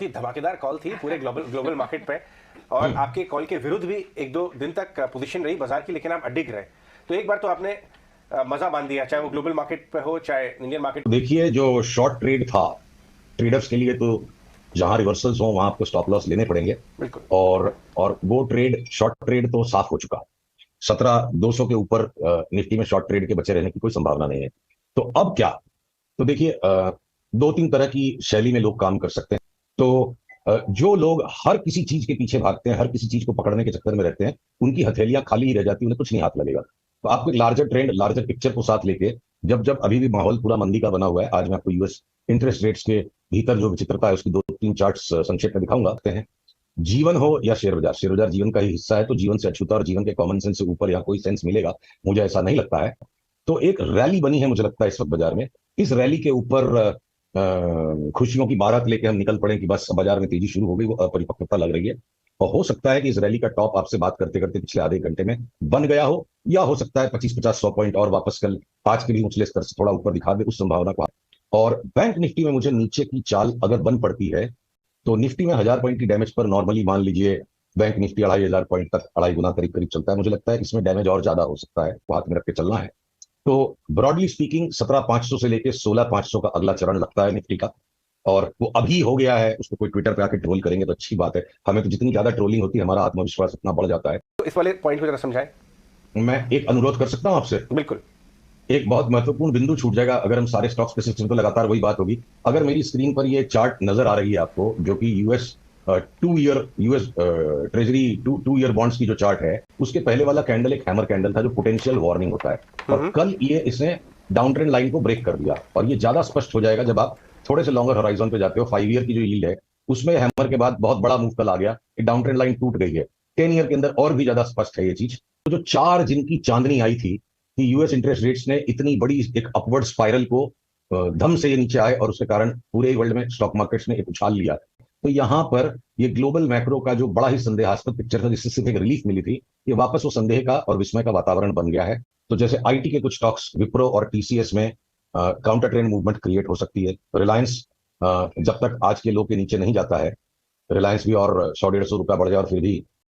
ही धमाकेदार कॉल थी पूरे ग्लोबल मार्केट पे, और आपके कॉल के विरुद्ध भी एक दो दिन तक पोजीशन रही बाजार की, लेकिन आप अडिग रहे। तो एक बार तो आपने मजा बांध दिया, चाहे वो ग्लोबल मार्केट पे हो चाहे इंडियन मार्केट। देखिए, जो शॉर्ट ट्रेड था, ट्रेडर्स के लिए तो जहां रिवर्सल्स हो वहां आपको स्टॉप लॉस लेने पड़ेंगे। बिल्कुल। और वो ट्रेड, शॉर्ट ट्रेड तो साफ हो चुका। 17,200 के ऊपर निफ्टी में शॉर्ट ट्रेड के बचे रहने की कोई संभावना नहीं है। तो अब क्या? तो देखिए, दो तीन तरह की शैली में लोग काम कर सकते हैं। तो जो लोग हर किसी चीज के पीछे भागते हैं, हर किसी चीज को पकड़ने के चक्कर में रहते हैं, उनकी हथेलियां खाली ही रह जाती है, उन्हें कुछ नहीं हाथ लगेगा। तो आपको एक लार्जर ट्रेंड, लार्जर पिक्चर को साथ लेके, जब जब अभी भी माहौल पूरा मंदी का बना हुआ है, आज मैं आपको यूएस इंटरेस्ट रेट्स के भीतर जो विचित्रता है उसकी दो तीन चार्ट्स संक्षेप में दिखाऊंगा हैं। जीवन हो या शेयर बाजार, शेयर बाजार जीवन का ही हिस्सा है, तो जीवन से अछूता और जीवन के कॉमन सेंस से ऊपर यहाँ कोई सेंस मिलेगा, मुझे ऐसा नहीं लगता है। तो एक रैली बनी है मुझे लगता है इस वक्त बाजार में। इस रैली के ऊपर खुशियों की बारात लेके हम निकल पड़े कि बस बाजार में तेजी शुरू हो गई, वो अपरिपक्वता लग रही है। और हो सकता है कि इस रैली का टॉप आपसे बात करते करते पिछले आधे घंटे में बन गया हो, या हो सकता है 25-50-100 पॉइंट और वापस कल आज के भी उछले स्तर से थोड़ा ऊपर दिखा दे, उस संभावना को। और बैंक निफ्टी में मुझे नीचे की चाल अगर बन पड़ती है, तो निफ्टी में 1000 पॉइंट की डैमेज पर नॉर्मली मान लीजिए बैंक निफ्टी 2500 पॉइंट तक, अढ़ाई गुना करीब करीब चलता है। मुझे लगता है इसमें डैमेज और ज्यादा हो सकता है, वो हाथ में रख के चलना है। तो ब्रॉडली स्पीकिंग 17,500 से लेके 16,500 का अगला चरण लगता है निफ्टी का, और वो अभी हो गया है। उसको कोई ट्विटर पे आके ट्रोल करेंगे तो अच्छी बात है, हमें तो जितनी ज्यादा ट्रोलिंग होती है हमारा आत्मविश्वास उतना बढ़ जाता है। तो इस वाले पॉइंट को जरा समझाएं। मैं एक अनुरोध कर सकता हूं आपसे? बिल्कुल। एक बहुत महत्वपूर्ण बिंदु छूट जाएगा अगर हम सारे स्टॉक्स पे सिस्टम, तो लगातार वही बात होगी। अगर मेरी स्क्रीन पर ये चार्ट नजर आ रही है आपको, जो कि US 2 year US treasury two year bonds की जो चार्ट है, उसके पहले वाला कैंडल एक हैमर कैंडल था जो पोटेंशियल वार्निंग होता है, और कल ये इसने डाउन ट्रेंड लाइन को ब्रेक कर दिया। और ये ज्यादा स्पष्ट हो जाएगा जब आप थोड़े से लॉन्गर होराइजन पे जाते हो। 5 ईयर की जो यील्ड है उसमें हैमर के बाद बहुत बड़ा मूव कल आ गया, डाउन ट्रेंड लाइन टूट गई है। 10 ईयर के अंदर और भी ज्यादा स्पष्ट है ये चीज। तो जो चार जिनकी चांदनी आई थी कि यूएस इंटरेस्ट रेट्स ने इतनी बड़ी एक अपवर्ड स्पाइरल को धम से ये नीचे आए, और उसके कारण पूरे वर्ल्ड में स्टॉक मार्केट्स ने एक उछाल लिया। तो यहां पर ये ग्लोबल मैक्रो का जो बड़ा ही संदेहास्पद पिक्चर था, जिससे सिर्फ एक रिलीफ मिली थी, ये वापस वो संदेह का और विस्मय का वातावरण बन गया है। तो जैसे आईटी के कुछ स्टॉक्स, विप्रो और टीसीएस में काउंटर ट्रेंड मूवमेंट क्रिएट हो सकती है। रिलायंस जब तक आज के लो के नीचे नहीं जाता है, रिलायंस भी और 100-150 रुपया बढ़ जाए और फिर भी